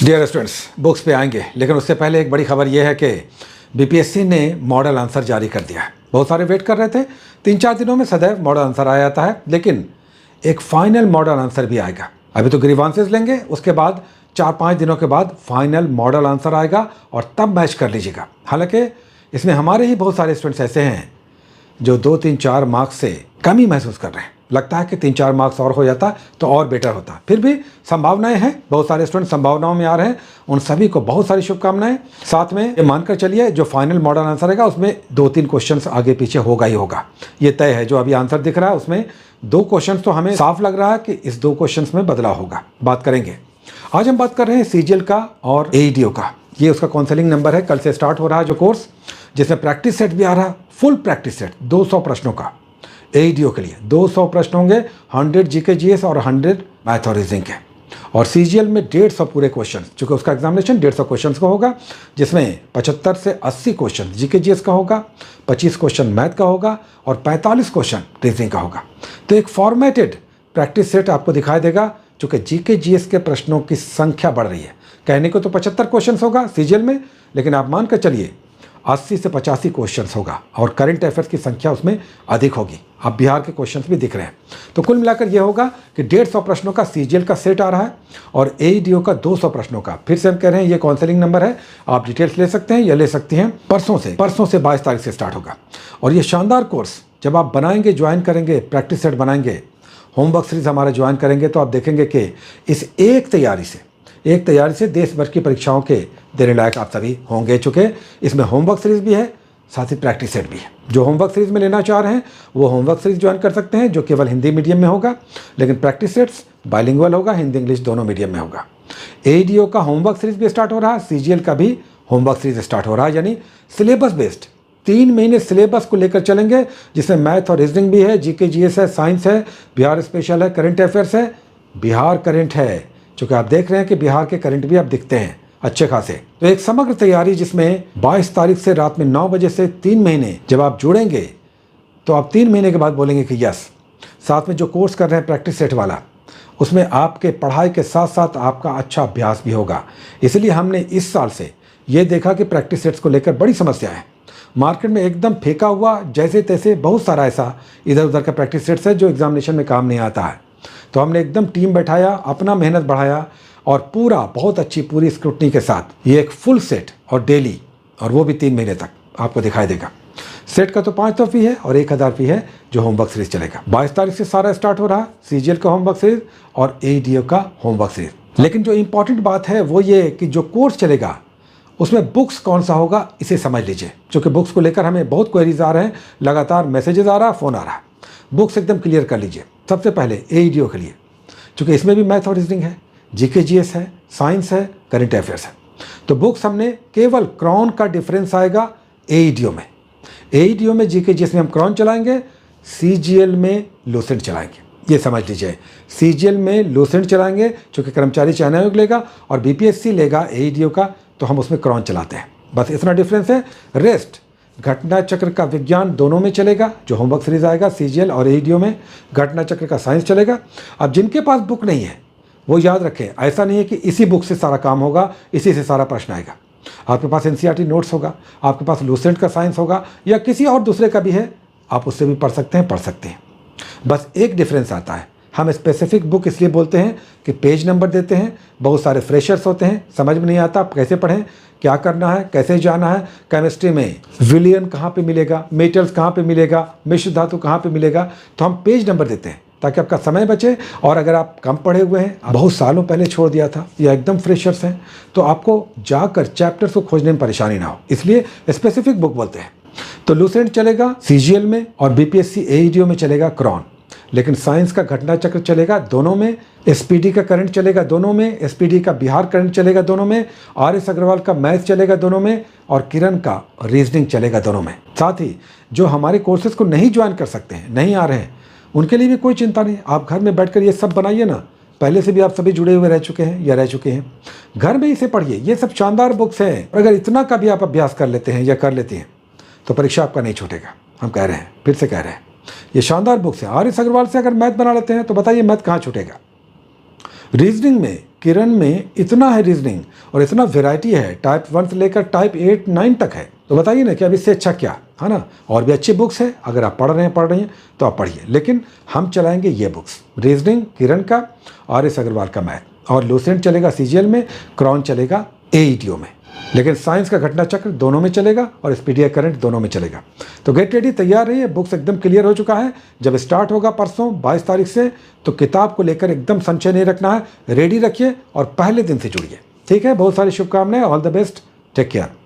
Dear students, books पे आएंगे, लेकिन उससे पहले एक बड़ी खबर यह है कि बीपीएससी ने मॉडल आंसर जारी कर दिया है। बहुत सारे वेट कर रहे थे, 3-4 दिनों में सदैव मॉडल आंसर आ जाता है, लेकिन एक फाइनल मॉडल आंसर भी आएगा। अभी तो ग्रीवांसेस लेंगे, उसके बाद 4-5 दिनों के बाद फाइनल मॉडल आंसर आएगा और तब मैच कर लीजिएगा। हालांकि इसमें हमारे ही बहुत सारे स्टूडेंट्स ऐसे हैं जो 2-3-4 मार्क्स से कमी महसूस कर रहे हैं। लगता है कि 3-4 मार्क्स और हो जाता तो और बेटर होता। फिर भी संभावनाएं हैं, बहुत सारे स्टूडेंट संभावनाओं में आ रहे हैं। उन सभी को बहुत सारी शुभकामनाएं। साथ में ये मानकर चलिए, जो फाइनल मॉडल आंसर आएगा उसमें 2-3 क्वेश्चंस आगे पीछे होगा ही होगा, ये तय है। जो अभी आंसर दिख रहा है उसमें 2 क्वेश्चंस तो हमें साफ लग रहा है कि इस 2 क्वेश्चंस में बदलाव होगा। बात करेंगे। आज हम बात कर रहे हैं सीजीएल का और एईडीओ का। ये उसका काउंसलिंग नंबर है। कल से स्टार्ट हो रहा है जो कोर्स, जिसमें प्रैक्टिस सेट भी आ रहा है, फुल प्रैक्टिस सेट 200 प्रश्नों का। एईडीओ के लिए 200 प्रश्न होंगे, 100 जीके जीएस और 100 मैथ और रीजनिंग के। और सीजीएल में 150 पूरे क्वेश्चन, चूंकि उसका एग्जामिनेशन 150 क्वेश्चन का होगा, जिसमें 75 से 80 क्वेश्चन जीके जीएस का होगा, 25 क्वेश्चन मैथ का होगा और 45 क्वेश्चन रीजनिंग का होगा। तो एक फॉर्मेटेड प्रैक्टिस सेट आपको दिखाई देगा। चूंकि जीके जीएस के प्रश्नों की संख्या बढ़ रही है, कहने को तो 75 क्वेश्चन होगा सीजीएल में, लेकिन आप मान कर चलिए 80 से 85 क्वेश्चंस होगा और करंट अफेयर्स की संख्या उसमें अधिक होगी। अब बिहार के क्वेश्चंस भी दिख रहे हैं। तो कुल मिलाकर यह होगा कि 150 प्रश्नों का सीजीएल का सेट आ रहा है और एईडीओ का 200 प्रश्नों का। फिर से हम कह रहे हैं, ये काउंसलिंग नंबर है, आप डिटेल्स ले सकते हैं या ले सकती हैं। परसों से 22 तारीख से स्टार्ट होगा। और ये शानदार कोर्स जब आप बनाएंगे, ज्वाइन करेंगे, प्रैक्टिस सेट बनाएंगे, होमवर्क सीरीज हमारा ज्वाइन करेंगे, तो आप देखेंगे कि इस एक तैयारी से देश भर की परीक्षाओं के देने लायक आप सभी होंगे। चुके इसमें होमवर्क सीरीज भी है, साथ ही प्रैक्टिस सेट भी है। जो होमवर्क सीरीज में लेना चाह रहे हैं वो होमवर्क सीरीज ज्वाइन कर सकते हैं, जो केवल हिंदी मीडियम में होगा, लेकिन प्रैक्टिस सेट्स बाइलिंगुअल होगा, हिंदी इंग्लिश दोनों मीडियम में होगा। एईडीओ का होमवर्क सीरीज भी स्टार्ट हो रहा है, सीजीएल का भी होमवर्क सीरीज स्टार्ट हो रहा है, यानी सिलेबस बेस्ड 3 महीने सिलेबस को लेकर चलेंगे, जिसमें मैथ और रीजनिंग भी है, जीके जीएस है, साइंस है, बिहार स्पेशल है, करंट अफेयर्स है, बिहार करंट है। चूँकि आप देख रहे हैं कि बिहार के करंट भी अब दिखते हैं अच्छे खासे। तो एक समग्र तैयारी जिसमें 22 तारीख से रात में 9 बजे से 3 महीने जब आप जुड़ेंगे, तो आप 3 महीने के बाद बोलेंगे कि यस। साथ में जो कोर्स कर रहे हैं प्रैक्टिस सेट वाला, उसमें आपके पढ़ाई के साथ साथ आपका अच्छा अभ्यास भी होगा। इसलिए हमने इस साल से ये देखा कि प्रैक्टिस सेट्स को लेकर बड़ी समस्या है। मार्केट में एकदम फेंका हुआ जैसे तैसे बहुत सारा ऐसा इधर उधर का प्रैक्टिस सेट्स है जो एग्जामिनेशन में काम नहीं आता है। तो हमने एकदम टीम बैठाया, अपना मेहनत बढ़ाया और पूरा बहुत अच्छी पूरी स्क्रूटनी के साथ ये एक फुल सेट और डेली, और वो भी 3 महीने तक आपको दिखाई देगा। सेट का तो 500 फी है और 1000 फी है जो होमवर्क सीरीज चलेगा। 22 तारीख से सारा स्टार्ट हो रहा है, सीजीएल का होमवर्क सीरीज और एईडीओ का होमवर्क सीरीज। लेकिन जो इंपॉर्टेंट बात है वो ये कि जो कोर्स चलेगा उसमें बुक्स कौन सा होगा, इसे समझ लीजिए। क्योंकि बुक्स को लेकर हमें बहुत क्वेरीज आ रहे हैं, लगातार मैसेजेस आ रहा है, फ़ोन आ रहा है। बुक्स एकदम क्लियर कर लीजिए। सबसे पहले एईडीओ के लिए, चूँकि इसमें भी मैथ और रीजनिंग है, जीके जीएस है, साइंस है, करंट अफेयर्स है। तो बुक्स हमने केवल क्रॉन का डिफरेंस आएगा एईडीओ में। एईडीओ में जीके जीएस में हम क्रॉन चलाएंगे, सीजीएल में लूसेंट चलाएंगे। ये समझ लीजिए, सीजीएल में लूसेंट चलाएंगे क्योंकि कर्मचारी चयन आयोग लेगा और बीपीएससी लेगा एईडीओ का, तो हम उसमें क्रॉन चलाते हैं। बस इतना डिफरेंस है। रेस्ट घटना चक्र का विज्ञान दोनों में चलेगा, जो होमवर्क सीरीज आएगा सीजीएल और एईडीओ में। घटना चक्र का साइंस चलेगा। अब जिनके पास बुक नहीं है वो याद रखें, ऐसा नहीं है कि इसी बुक से सारा काम होगा, इसी से सारा प्रश्न आएगा। आपके पास एनसीईआरटी नोट्स होगा, आपके पास लूसेंट का साइंस होगा, या किसी और दूसरे का भी है, आप उससे भी पढ़ सकते हैं। बस एक डिफरेंस आता है, हम स्पेसिफिक बुक इसलिए बोलते हैं कि पेज नंबर देते हैं। बहुत सारे फ्रेशर्स होते हैं, समझ में नहीं आता आप कैसे पढ़ें, क्या करना है, कैसे जाना है। केमिस्ट्री में विलियन कहाँ पे मिलेगा, मेटल्स कहाँ पे मिलेगा, मिश्र धातु कहाँ पे मिलेगा, तो हम पेज नंबर देते हैं ताकि आपका समय बचे। और अगर आप कम पढ़े हुए हैं, बहुत सालों पहले छोड़ दिया था, या एकदम फ्रेशर्स हैं, तो आपको जाकर चैप्टर्स को खोजने में परेशानी ना हो, इसलिए स्पेसिफिक बुक बोलते हैं। तो लूसेंट चलेगा सीजीएल में और बीपीएससी एईडीओ में चलेगा क्रॉन। लेकिन साइंस का घटना चक्र चलेगा दोनों में, एसपीडी का करंट चलेगा दोनों में, एसपीडी का बिहार करंट चलेगा दोनों में, आरएस अग्रवाल का मैथ चलेगा दोनों में और किरण का रीजनिंग चलेगा दोनों में। साथ ही जो हमारे कोर्सेज को नहीं ज्वाइन कर सकते हैं, नहीं आ रहे हैं, उनके लिए भी कोई चिंता नहीं। आप घर में बैठकर ये सब बनाइए ना। पहले से भी आप सभी जुड़े हुए रह चुके हैं या रह चुके हैं, घर में इसे पढ़िए। ये सब शानदार बुक्स हैं। अगर इतना का भी आप अभ्यास कर लेते हैं या कर लेती हैं तो परीक्षा आपका नहीं छूटेगा। हम कह रहे हैं, फिर से कह रहे हैं, ये शानदार बुक्स है। आरएस अग्रवाल से अगर मैथ बना लेते हैं तो बताइए मैथ कहाँ छूटेगा। रीजनिंग में किरण में इतना है रीजनिंग और इतना वेराइटी है, टाइप 1 से लेकर टाइप 8 9 तक है। तो बताइए ना कि अब इससे अच्छा क्या है ना। और भी अच्छी बुक्स है, अगर आप पढ़ रही हैं तो आप पढ़िए, लेकिन हम चलाएंगे ये बुक्स, रीजनिंग किरण का, RS अग्रवाल का मैथ, और लूसेंट चलेगा CGL में, क्रॉन चलेगा AETO में, लेकिन साइंस का घटना चक्र दोनों में चलेगा और SPDI करंट दोनों में चलेगा। तो गेट रेडी, तैयार रहिए, बुक्स एकदम क्लियर हो चुका है। जब स्टार्ट होगा परसों 22 तारीख से, तो किताब को लेकर एकदम संशय नहीं रखना है, रेडी रखिए और पहले दिन से जुड़िए। ठीक है, बहुत सारी शुभकामनाएं, all the best, take care.